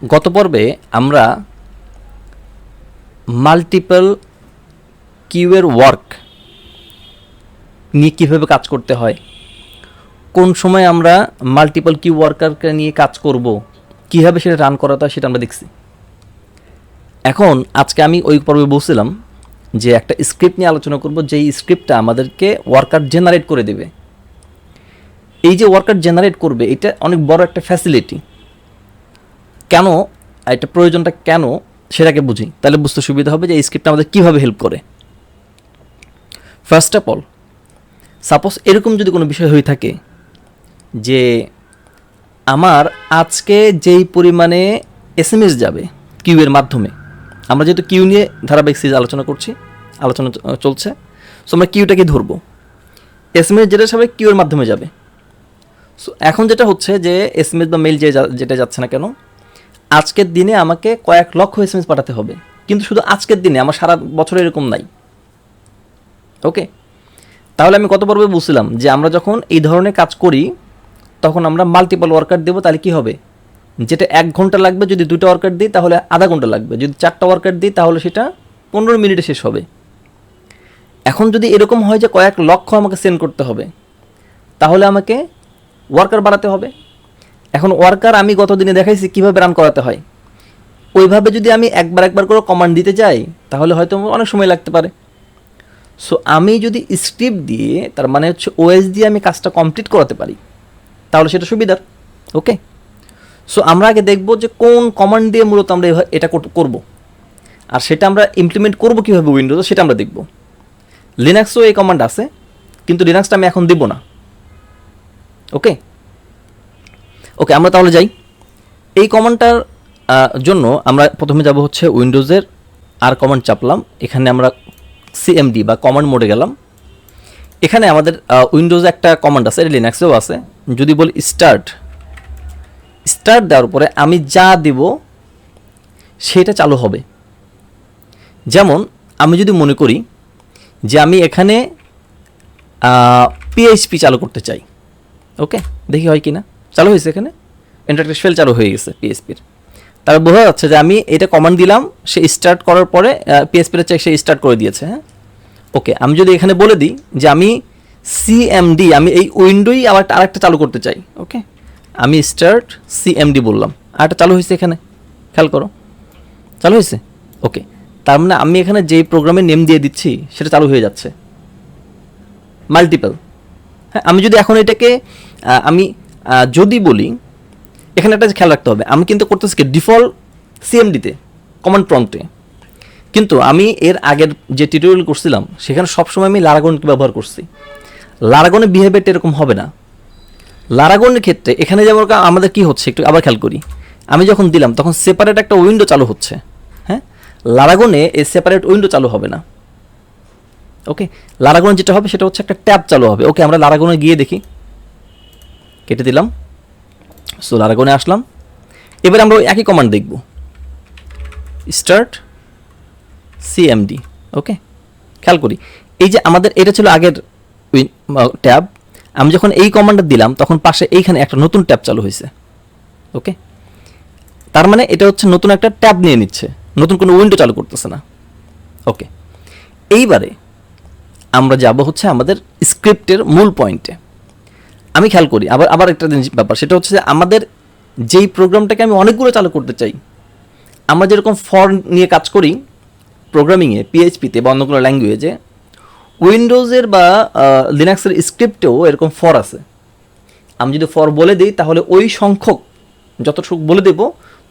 গত পর্বে আমরা মাল্টিপল কিউয়ের ওয়ার্ক নিয়ে কীভাবে কাজ করতে হয়, কোন সময় আমরা মাল্টিপল কিউ ওয়ার্কারকে নিয়ে কাজ করব, কীভাবে সেটা রান করাতে হয় সেটা আমরা দেখছি। এখন আজকে আমি ওই পর্বে বলছিলাম যে একটা স্ক্রিপ্ট নিয়ে আলোচনা করব, যেই স্ক্রিপ্টটা আমাদেরকে ওয়ার্কার জেনারেট করে দেবে। এই যে ওয়ার্কার জেনারেট করবে এটা অনেক বড় একটা ফ্যাসিলিটি। কেন এটা প্রয়োজনটা কেন সেটাকে বুঝি, তাহলে বুঝতে সুবিধা হবে যে এই স্ক্রিপ্টটা আমাদের কীভাবে হেল্প করে। ফার্স্ট অফ অল, সাপোজ এরকম যদি কোনো বিষয় হয়ে থাকে যে আমার আজকে যেই পরিমাণে এসএমএস যাবে কিউয়ের মাধ্যমে, আমরা যেহেতু কিউ নিয়ে ধারাবাহিক সিরিজ আলোচনা চলছে, সো আমরা কিউটাকে ধরবো। এসএমএস যেটা সবাই কিউয়ের মাধ্যমে যাবে। সো এখন যেটা হচ্ছে যে এসএমএস বা মেইল যেটা যাচ্ছে না কেন, আজকের দিনে আমাকে কয়েক লক্ষ এসএমএস পাঠাতে হবে, কিন্তু শুধু আজকের দিনে, আমার সারা বছর এরকম নাই। ওকে, তাহলে আমি কত পর্বে বলছিলাম যে আমরা যখন এই ধরনের কাজ করি তখন আমরা মাল্টিপল ওয়ার্কার দেবো, তাহলে কী হবে, যেটা 1 ঘন্টা লাগবে যদি 2টা ওয়ার্কার দিই তাহলে আধা ঘন্টা লাগবে, যদি 4টা ওয়ার্কার দিই তাহলে সেটা 15 মিনিটে শেষ হবে। এখন যদি এরকম হয় যে কয়েক লক্ষ আমাকে সেন্ড করতে হবে, তাহলে আমাকে ওয়ার্কার বাড়াতে হবে। এখন ওয়ার্কার আমি গত দিনে দেখাইছি কীভাবে রান করাতে হয়, ওইভাবে যদি আমি একবার করে কমান্ড দিতে যাই তাহলে হয়তো অনেক সময় লাগতে পারে। সো আমি যদি স্ক্রিপ্ট দিয়ে, তার মানে হচ্ছে ওএস দিয়ে আমি কাজটা কমপ্লিট করাতে পারি তাহলে সেটা সুবিধার। ওকে, সো আমরা আগে দেখব যে কোন কমান্ড দিয়ে মূলত আমরা এটা করব, আর সেটা আমরা ইমপ্লিমেন্ট করব কীভাবে উইন্ডোজে সেটা আমরা দেখব। লিনাক্সও এই কমান্ড আছে, কিন্তু লিনাক্সটা আমি এখন দেব না। ওকে ওকে আমরা তাহলে যাই। এই কমান্ডটার জন্য আমরা প্রথমে যাব হচ্ছে উইন্ডোজের আর কমান্ড চাপলাম, এখানে আমরা সিএমডি বা কমান্ড মোডে গেলাম। এখানে আমাদের উইন্ডোজে একটা কমান্ড আছে, এটা লিনাক্সেও আছে। যদি বলি স্টার্ট দেওয়ার পরে আমি যা দেব সেটা চালু হবে। যেমন আমি যদি মনে করি যে আমি এখানে পিএইচপি চালু করতে চাই, ওকে দেখি হয় কি না। চালু হয়েছে, এখানে ইন্টারফেস ফেল চালু হয়ে গেছে পিএইচপির। তারপর বোঝা যাচ্ছে যে আমি এটা কমান্ড দিলাম, সে স্টার্ট করার পরে পিএইচপির চেক সে স্টার্ট করে দিয়েছে। হ্যাঁ, ওকে আমি যদি এখানে বলে দিই যে আমি সিএমডি, আমি এই উইন্ডোই আবার আরেকটা চালু করতে চাই, ওকে আমি স্টার্ট সিএমডি বললাম, আরেকটা চালু হয়েছে, এখানে খেয়াল করো চালু হয়েছে। ওকে, তার মানে আমি এখানে যেই প্রোগ্রামের নেম দিয়ে দিচ্ছি সেটা চালু হয়ে যাচ্ছে মাল্টিপল। হ্যাঁ, আমি যদি এখন এটাকে আমি যদি বলি, এখানে একটা খেয়াল রাখতে হবে, আমি কিন্তু করতেছি কি ডিফল্ট সিএমডিতে কমান্ড প্রম্পটে, কিন্তু আমি এর আগের যে টিউটোরিয়াল করছিলাম সেখানে সবসময় আমি লারাগনকে ব্যবহার করছি। লারাগনের বিহেভিয়ারটা এরকম হবে না। লারাগনের ক্ষেত্রে এখানে যেমন আমাদের কি হচ্ছে একটু আবার খেয়াল করি, আমি যখন দিলাম তখন সেপারেট একটা উইন্ডো চালু হচ্ছে। হ্যাঁ, লারাগনে এই সেপারেট উইন্ডো চালু হবে না। ওকে, লারাগনে যেটা হবে সেটা হচ্ছে একটা ট্যাব চালু হবে। ওকে, আমরা লারাগনে গিয়ে দেখি, কেটে দিলাম। সো লারাগনে আসলাম, এবার আমরা ওই একই কমান্ড দেখব, স্টার্ট সিএমডি। ওকে, খেয়াল করি এই যে আমাদের এটা ছিল আগের ট্যাব, আমি যখন এই কমান্ডটা দিলাম তখন পাশে এইখানে একটা নতুন ট্যাব চালু হয়েছে। ওকে, তার মানে এটা হচ্ছে নতুন একটা ট্যাব নিয়ে নিচ্ছে, নতুন কোনো উইন্ডো চালু করতেছে না। ওকে, এইবারে আমরা যাব হচ্ছে আমাদের স্ক্রিপ্টের মূল পয়েন্টে। আমি খেয়াল করি আবার একটা জিনিস ব্যাপার, সেটা হচ্ছে যে আমাদের যেই প্রোগ্রামটাকে আমি অনেকগুলো চালু করতে চাই, আমরা যেরকম ফর নিয়ে কাজ করি প্রোগ্রামিংয়ে, পিএইচপিতে বা অন্য কোনো ল্যাঙ্গুয়েজে, উইন্ডোজের বা লিনাক্সের স্ক্রিপ্টেও এরকম ফর আছে। আমি যদি ফর বলে দিই তাহলে ওই সংখ্যক, যত বলে দেব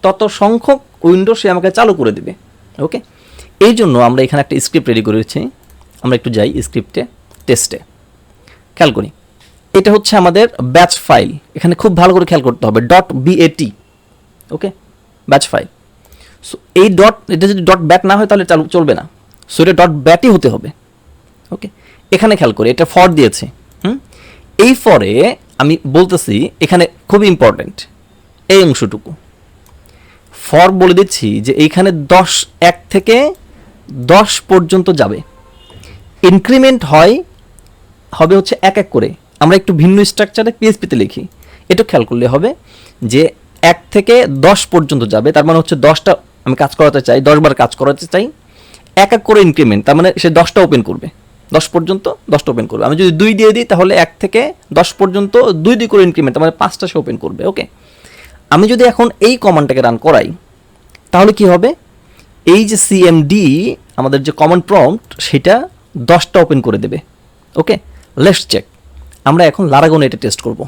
তত সংখ্যক উইন্ডো সে আমাকে চালু করে দেবে। ওকে, এই জন্য আমরা এখানে একটা স্ক্রিপ্ট রেডি করেছি। আমরা একটু যাই স্ক্রিপ্টে, টেস্টে, খেয়াল করি এটা হচ্ছে আমাদের ব্যাচ ফাইল। এখানে খুব ভালো করে খেয়াল করতে হবে .bat। ওকে, ব্যাচ ফাইল। সো এই এটা যদি .bat না হয় তাহলে চলবে না, সো এটা .batই হতে হবে। ওকে, এখানে খেয়াল করি এটা ফর দিয়েছে। এই ফরে আমি বলতেছি এখানে খুব ইম্পর্টেন্ট এই অংশটুকু, ফর বলে দিচ্ছি যে এইখানে 1 থেকে 10 পর্যন্ত যাবে, ইনক্রিমেন্ট হবে হচ্ছে এক করে। আমরা একটু ভিন্ন স্ট্রাকচারে পিএইচপিতে লিখি, এটা খেয়াল করলে হবে যে 1 থেকে 10 পর্যন্ত যাবে, তার মানে হচ্ছে 10টা আমি কাজ করাতে চাই, 10 বার কাজ করাতে চাই, এক এক করে ইনক্রিমেন্ট, তার মানে সে 10টা ওপেন করবে, 10 পর্যন্ত 10টা ওপেন করবে। আমি যদি 2 দিয়ে দিই তাহলে 1 থেকে 10 পর্যন্ত 2 2 করে ইনক্রিমেন্ট, তার মানে 5টা সে ওপেন করবে। ওকে, আমি যদি এখন এই কমান্ডটাকে রান করাই তাহলে কি হবে, এই যে সিএমডি আমাদের যে কমান্ড প্রম্পট সেটা 10টা ওপেন করে দেবে। ওকে, লেটস চেক। আমরা এখন লারাগনে এটা টেস্ট করব।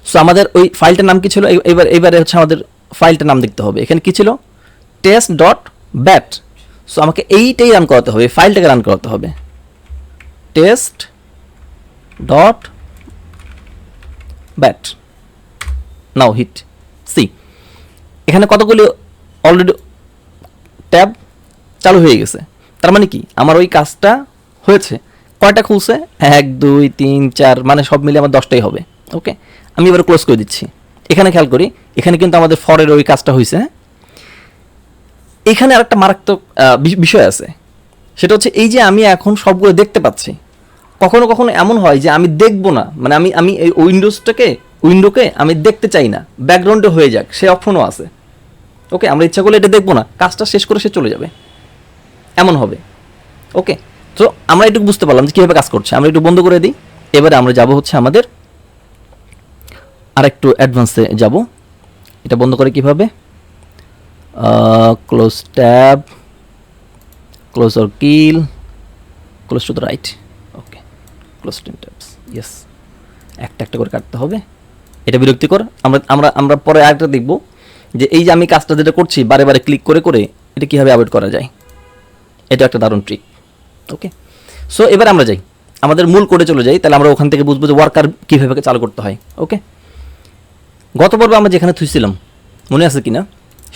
সো আমাদের ওই ফাইলটার নাম কি ছিল, এবারে হচ্ছে আমাদের ফাইলটার নাম দেখতে হবে। এখানে কি ছিল, টেস্ট ডট ব্যাট। সো আমাকে এইটাই রান করাতে হবে, ফাইলটাকে রান করাতে হবে, টেস্ট ডট ব্যাট। নাও হিট সি, এখানে কতগুলি অলরেডি ট্যাব চালু হয়ে গেছে, তার মানে কি আমার ওই কাজটা হয়েছে। কয়টা খুলছে, 1 2 3 4, মানে সব মিলে আমার 10টাই হবে। ওকে, আমি এবার ক্লোজ করে দিচ্ছি। এখানে খেয়াল করি, এখানে কিন্তু আমাদের ফরের ওই কাজটা হয়েছে। হ্যাঁ, এখানে আরেকটা মারাত্মক বিষয় আছে, সেটা হচ্ছে এই যে আমি এখন সবগুলো দেখতে পাচ্ছি। কখনো কখনো এমন হয় যে আমি দেখবো না, মানে আমি এই উইন্ডোকে আমি দেখতে চাই না, ব্যাকগ্রাউন্ডে হয়ে যাক, সে অপশনও আছে। ওকে, আমরা ইচ্ছা করলে এটা দেখবো না, কাজটা শেষ করে সে চলে যাবে, এমন হবে। ওকে, তো আমরা একটু বুঝতে পারলাম যে কীভাবে কাজ করছে। আমরা একটু বন্ধ করে দিই। এবারে আমরা যাব হচ্ছে আমাদের আরেকটু অ্যাডভান্সে যাব। এটা বন্ধ করে কীভাবে, close tab, close or kill, close to the right. Okay, close 10 tabs, yes. একটা একটা করে কাটতে হবে, এটা বিরক্তিকর। আমরা পরে আরেকটা দেখব যে এই যে আমি কাজটা যেটা করছি বারে বারে ক্লিক করে করে এটা কীভাবে অ্যাভয়েড করা যায়। এটা একটা দারুণ ট্রিক। ওকে, সো এবার আমরা যাই, আমাদের মূল কোডে চলে যাই, তাহলে আমরা ওখান থেকে বুঝবো যে ওয়ার্কার কীভাবে চালু করতে হয়। ওকে, গত পর্বে আমরা যেখানে থুইছিলাম মনে আছে কি না,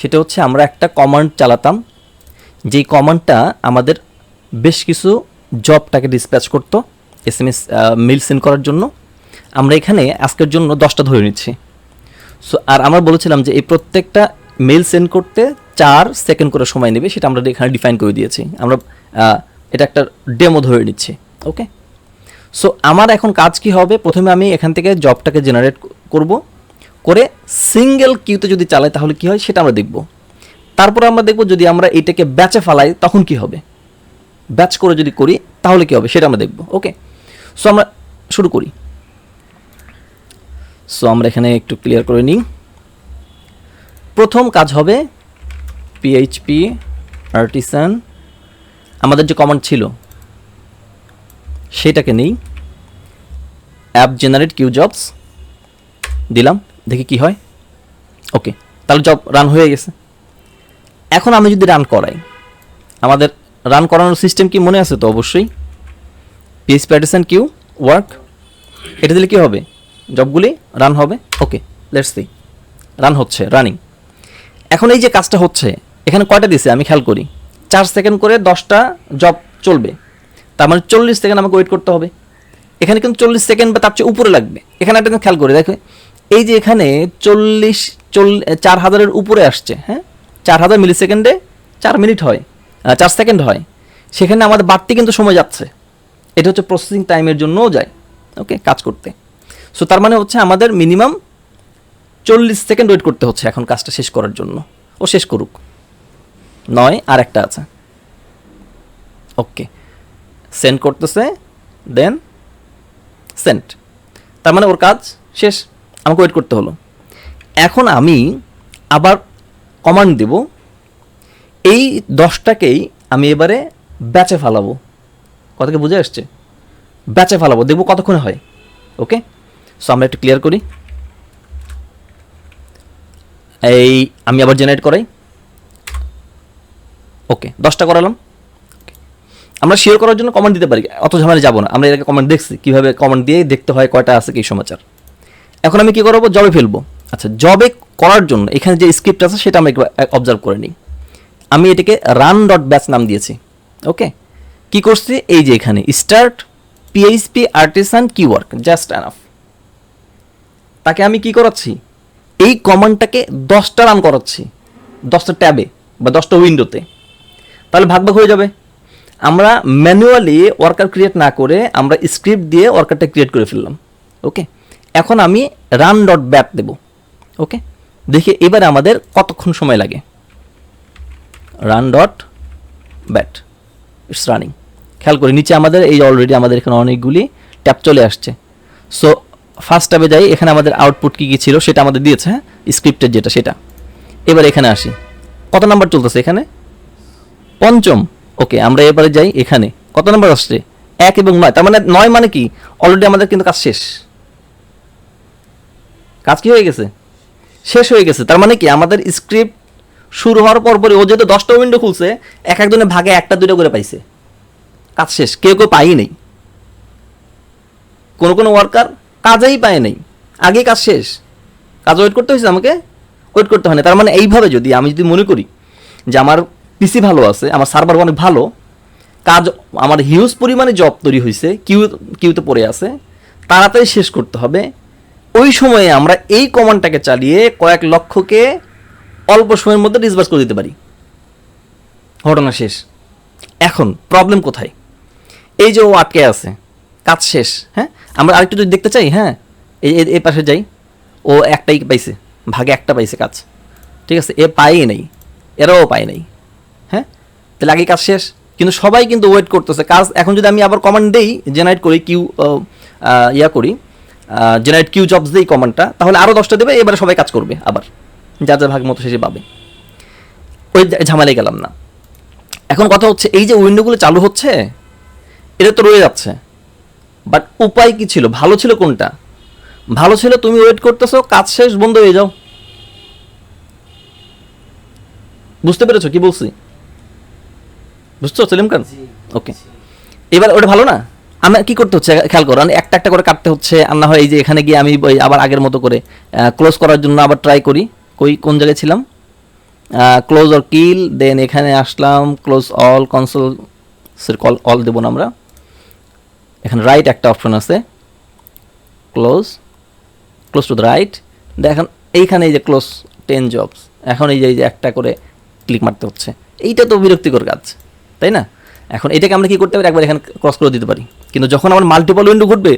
সেটা হচ্ছে আমরা একটা কমান্ড চালাতাম, যেই কমান্ডটা আমাদের বেশ কিছু জবটাকে ডিসপ্যাচ করতো SMS মেইল সেন্ড করার জন্য। আমরা এখানে আজকের জন্য 10টা ধরে নিচ্ছি। সো আর আমরা বলেছিলাম যে এই প্রত্যেকটা মেইল সেন্ড করতে 4 সেকেন্ড করে সময় নেবে, সেটা আমরা এখানে ডিফাইন করে দিয়েছি। আমরা এটা একটা ডেমো ধরে নিচ্ছি। ওকে, সো আমার এখন কাজ কি হবে, প্রথমে আমি এখান থেকে জবটাকে জেনারেট করব, করে সিঙ্গেল কিউতে যদি চালাই তাহলে কি হয় সেটা আমরা দেখব। তারপরে আমরা দেখব যদি আমরা এটাকে ব্যাচে ফালাই তখন কি হবে, ব্যাচ করে যদি করি তাহলে কি হবে সেটা আমরা দেখব। ওকে, সো আমরা শুরু করি। সো আমরা এখানে একটু ক্লিয়ার করে নিই। প্রথম কাজ হবে PHP আর্টিসান, আমাদের যে কমান্ড ছিল সেটাকে নেই, অ্যাপ জেনারেট কিউ জবস দিলাম, দেখি কি হয়। ওকে, তাহলে জব রান হয়ে গেছে। এখন আমি যদি রান করাই, আমাদের রান করানোর সিস্টেম কি মনে আছে তো? অবশ্যই PHP আর্টিসান কিউ ওয়ার্ক, এটা দিলে কি হবে, জবগুলি রান হবে। ওকে, লেটস সি, রান হচ্ছে, রানিং। এখন এই যে কাজটা হচ্ছে, এখানে কয়টা দিছে আমি খেয়াল করি, 4 সেকেন্ড করে 10টা জব চলবে, তার মানে 40 সেকেন্ড আমাকে ওয়েট করতে হবে। এখানে কিন্তু 40 সেকেন্ড বা তার চেয়ে উপরে লাগবে। এখানে একটা খেয়াল করে দেখো, এই যে এখানে 4000-এর উপরে আসছে। হ্যাঁ, 4000 মিলি সেকেন্ডে 4 মিনিট হয়, 4 সেকেন্ড হয়, সেখানে আমাদের বাড়তি কিন্তু সময় যাচ্ছে। এটা হচ্ছে প্রসেসিং টাইমের জন্যও যায়। ওকে, কাজ করতে। সো তার মানে হচ্ছে আমাদের মিনিমাম 40 সেকেন্ড ওয়েট করতে হচ্ছে এখন কাজটা শেষ করার জন্য। ও শেষ করুক, নয় আর একটা আছে। ওকে, সেন্ড করতেছে, দেন সেন্ড, তার মানে ওর কাজ শেষ, আমাকে ওয়েট করতে হলো। এখন আমি আবার কমান্ড দেব, এই 10টাকেই আমি এবারে ব্যাচে ফালাবো। কথাকে বুঝে আসছে, ব্যাচে ফালাবো, দেখবো কতক্ষণে হয়। ওকে, সো আমরা একটু ক্লিয়ার করি। এই আমি আবার জেনারেট করাই। ওকে, 10টা করালাম। আমরা শেয়ার করার জন্য কমেন্ট দিতে পারি, অত ঝামেলা যাবো না, আমরা এর আগে কমেন্ট দেখছি কীভাবে কমেন্ট দিয়ে দেখতে হয় কয়টা আছে কী সমাচার। এখন আমি কী করবো, জবে ফেলবো। আচ্ছা, জবে করার জন্য এখানে যে স্ক্রিপ্ট আছে সেটা আমরা একটু অবজার্ভ করে নিই। আমি এটাকে রান ডট ব্যাচ নাম দিয়েছি। ওকে, কী করছি, এই যে এখানে স্টার্ট PHP আর্টিসান কিওয়ার্ক, জাস্ট এনাফ। তাকে আমি কি করাচ্ছি, এই কমান্ডটাকে 10টা রান করাচ্ছি, 10টা ট্যাবে বা 10টা উইন্ডোতে, তাহলে ভাগ ভাগ হয়ে যাবে। আমরা ম্যানুয়ালি ওয়ার্কার ক্রিয়েট না করে আমরা স্ক্রিপ্ট দিয়ে ওয়ার্কারটা ক্রিয়েট করে ফেললাম। ওকে, এখন আমি রান ডট ব্যাট দেবো। ওকে, দেখি এবারে আমাদের কতক্ষণ সময় লাগে। Run dot bat, it's running. খেয়াল করি নিচে আমাদের এই অলরেডি আমাদের এখানে অনেকগুলি ট্যাব চলে আসছে। সো ফার্স্ট ট্যাবে যাই, এখানে আমাদের আউটপুট কী কী ছিল সেটা আমাদের দিয়েছে, হ্যাঁ, স্ক্রিপ্টের যেটা সেটা। এবার এখানে আসি, কত নাম্বার চলতেছে এখানে? পঞ্চম। ওকে, আমরা এবারে যাই, এখানে কত নাম্বার আসছে? 1 এবং 9। তার মানে 9 মানে কি অলরেডি আমাদের কিন্তু কাজ শেষ। কাজ কি হয়ে গেছে? শেষ হয়ে গেছে। তার মানে কি আমাদের স্ক্রিপ্ট শুরু হওয়ার পরপরই ও যেহেতু 10টা উইন্ডো খুলছে, এক একজনের ভাগে 1টা 2টা করে পাইছে। কাজ শেষ, কেউ কেউ পাই নেই, কোনো ওয়ার্কার কাজেই পায় নাই, আগেই কাজ শেষ। কাজ ওয়েট করতে হয়েছে, আমাকে ওয়েট করতে হয় না। তার মানে এইভাবে আমি যদি মনে করি যে আমার পিসি ভালো আছে, আমার সার্ভার অনেক ভালো, কাজ আমার হিউজ পরিমাণে জব তৈরি হয়েছে, কিউতে পড়ে আছে, তাড়াতাড়ি শেষ করতে হবে, ওই সময়ে আমরা এই কমান্ডটাকে চালিয়ে কয়েক লক্ষকে অল্প সময়ের মধ্যে ডিসবার্স করে দিতে পারি। ঘটনা শেষ। এখন প্রবলেম কোথায়? এই যে ও আটকে আছে, কাজ শেষ, হ্যাঁ, আমরা আরেকটু যদি দেখতে চাই, হ্যাঁ, এই পাশে যাই, ও একটাই পাইছে, ভাগে একটা পাইছে কাজ, ঠিক আছে, এ পায়ই নাই, এরাও পায় নাই, হ্যাঁ, তাহলে আগে কাজ শেষ। কিন্তু সবাই কিন্তু ওয়েট করতেছে কাজ। এখন যদি আমি আবার কমান্ড দেই, জেনারেট করি জেনারেট কিউ জবস দেই কমান্ডটা, তাহলে আরও 10টা দেবে, এবারে সবাই কাজ করবে, আবার যার যার ভাগ মতো শেষে পাবে। ওই ঝামেলায় গেলাম না। এখন কথা হচ্ছে এই যে উইন্ডোগুলো চালু হচ্ছে, এটা তো রয়ে যাচ্ছে, বাট উপায় কি ছিল? ভালো ছিল কোনটা? ভালো ছিল তুমি ওয়েট করতেছো, কাজ শেষ, বন্ধ হয়ে যাও। বুঝতে পেরেছো কি বলছি? বুঝছো সেলিম খান? ওকে, এবার ওটা ভালো না? আমার কি করতে হচ্ছে খেয়াল করো, একটা একটা করে কাটতে হচ্ছে। আর না হয় এই যে এখানে গিয়ে আমি আবার আগের মতো করে ক্লোজ করার জন্য আবার ট্রাই করি। কোন জায়গায় ছিলাম? ক্লোজ অর কিল, দেন এখানে আসলাম, ক্লোজ অল, কনসোল অল দেবো না আমরা, এখানে রাইট একটা অপশন আছে, ক্লোজ টু দ্য রাইট। দেখেন এইখানে এই যে ক্লোজ 10 জবস, এখন এই যে একটা করে ক্লিক মারতে হচ্ছে। এইটা তো বিরক্তিকর কাজ, তাই না? এখন এটাকে আমরা কি করতে পারি, একবার এখানে ক্রস করে দিতে পারি, কিন্তু যখন আমার মাল্টিপল উইন্ডো ঘটবে,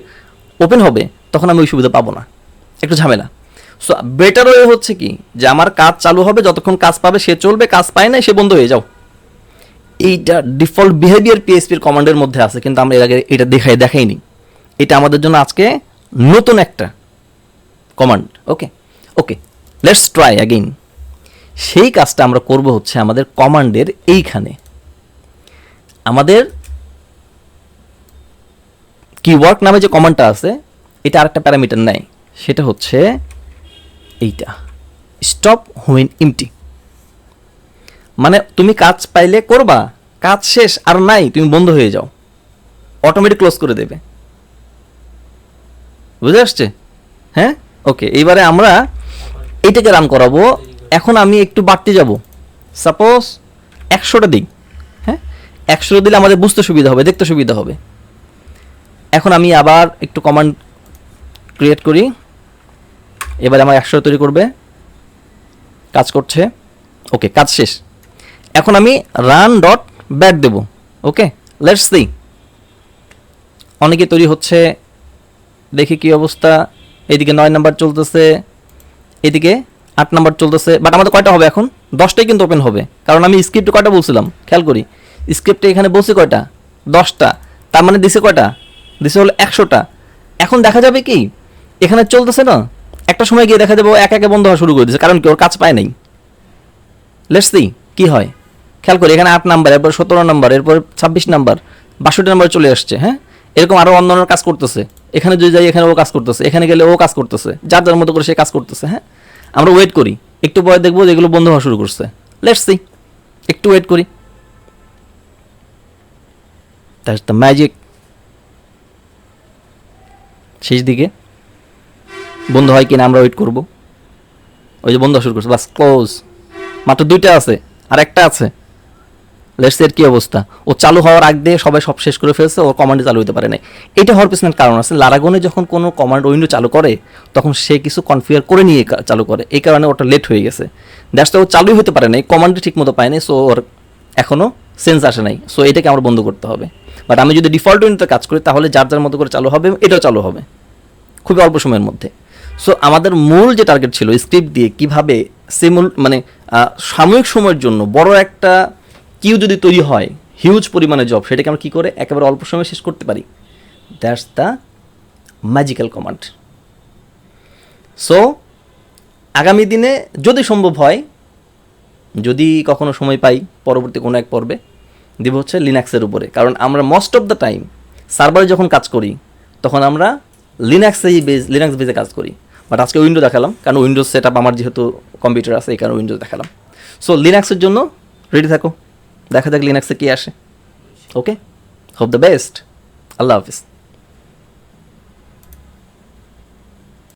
ওপেন হবে, তখন আমি ওই সুবিধা পাবো না, একটু ঝামেলা। সো বেটার ওয়ে হচ্ছে কি, যে আমার কাজ চালু হবে, যতক্ষণ কাজ পাবে সে চলবে, কাজ পায় না সে বন্ধ হয়ে যাও। এইটা ডিফল্ট বিহেভিয়ার পিএইচপির কমান্ডের মধ্যে আছে, কিন্তু আমরা এর আগে এটা দেখাইনি। এটা আমাদের জন্য আজকে নতুন একটা command. Okay, let's try again. সেই কাজটা আমরা করব হচ্ছে আমাদের কমান্ডের এইখানে। আমাদের কিওয়ার্ড নামে যে কমান্ডটা আছে, এটা আরেকটা প্যারামিটার নেয়, সেটা হচ্ছে এইটা, স্টপ হুইন এমটি। মানে তুমি কাজ পাইলে করবা, কাজ শেষ আর নাই, তুমি বন্ধ হয়ে যাও, অটোমেটিক ক্লোজ করে দেবে। বুঝে আসছে? হ্যাঁ, ওকে, এইবারে আমরা এইটাকে রান করাবো। এখন আমি একটু বাড়তে যাব, সাপোজ 100টা দিই, হ্যাঁ, 100টা দিলে আমাদের বুঝতে সুবিধা হবে, দেখতে সুবিধা হবে। এখন আমি আবার একটু কমান্ড ক্রিয়েট করি, এবার আমার 100 তৈরি করবে, কাজ করছে। ওকে, কাজ শেষ। এখন আমি রান ডট ব্যাক দেব। Okay, let's see. অনেকে তৈরি হচ্ছে, দেখি কি অবস্থা। এদিকে 9 নাম্বার চলতেছে, এদিকে 8 নাম্বার চলতেছে, বাট আমাদের কয়টা হবে এখন? 10টাই কিন্তু ওপেন হবে, কারণ আমি স্ক্রিপ্টে কয়টা বলছিলাম খেয়াল করি। স্ক্রিপ্টে এখানে বলছি কয়টা? 10টা। তার মানে দিছে কয়টা? দিছে হলো 100টা। এখন দেখা যাবে কি এখানে চলতেছে না, একটা সময় গিয়ে দেখা যাবে ও একে বন্ধ হওয়া শুরু করে দিচ্ছে, কারণ কি ওর কাজ পায় নাই। লেটস সি কি হয়। খেয়াল করি এখানে 8 নাম্বার, এরপর 17 নাম্বার, এরপর 26 নাম্বার, 62 নাম্বার চলে আসছে। হ্যাঁ, এরকম আরও অন্যান্য কাজ করতেছে। এখানে যদি যাই, এখানে ও কাজ করতেছে, এখানে গেলে ও কাজ করতেছে, যার যার মতো করে সে কাজ করতেছে। হ্যাঁ, আমরা ওয়েট করি, একটু পরে দেখবো যেগুলো বন্ধ হওয়া শুরু করছে। লেটস সি, একটু ওয়েট করি। That's the magic. শেষ দিকে বন্ধ হয় কিনা আমরা ওয়েট করব। ওই যে বন্ধ শুরু করছে, বাস ক্লোজ। মাত্র 2টা আছে, আর একটা আছে। লেটস সি এর কি অবস্থা। ও চালু হওয়ার আগ দিয়ে সবাই সব শেষ করে ফেলছে, ও কমান্ডে চালু হতে পারে নাই। এটা হওয়ার পিছনে কারণ আছে। লারাগনে যখন কোনো কমান্ড উইন্ডো চালু করে, তখন সে কিছু কনফিগার করে নিয়ে চালু করে, এই কারণে ওটা লেট হয়ে গেছে। দ্যাটস ও চালুই হতে পারে নাই, কমান্ডে ঠিক মতো পায় নাই, সো ওর এখনও সেন্স আসে নাই। সো এটাকে আমরা বন্ধ করতে হবে। বাট আমি যদি ডিফল্ট উইন্ডোতে কাজ করি, তাহলে যার যার মতো করে চালু হবে, এটাও চালু হবে খুবই অল্প সময়ের মধ্যে। সো আমাদের মূল যে টার্গেট ছিল স্ক্রিপ্ট দিয়ে কীভাবে মানে সাময়িক সময়ের জন্য বড় একটা কিউ যদি তৈরি হয় হিউজ পরিমাণে জব, সেটাকে আমরা কী করে একেবারে অল্প সময়ে শেষ করতে পারি। That's the magical command. So আগামী দিনে যদি সম্ভব হয়, যদি কখনো সময় পাই, পরবর্তী কোনো এক পর্বে দিব হচ্ছে লিনাক্সের উপরে, কারণ আমরা মোস্ট অফ দ্য টাইম সার্ভারে যখন কাজ করি তখন আমরা লিনাক্স বেজে কাজ করি। বাট আজকে উইন্ডো দেখালাম, কারণ উইন্ডোজ সেট আপ আমার যেহেতু কম্পিউটার আছে এই কারণে উইন্ডোজ দেখালাম। সো লিনাক্সের জন্য রেডি থাকো, দেখা যাক লিনাক্সে কী আসে। Okay, hope the best. আল্লাহ হাফিজ।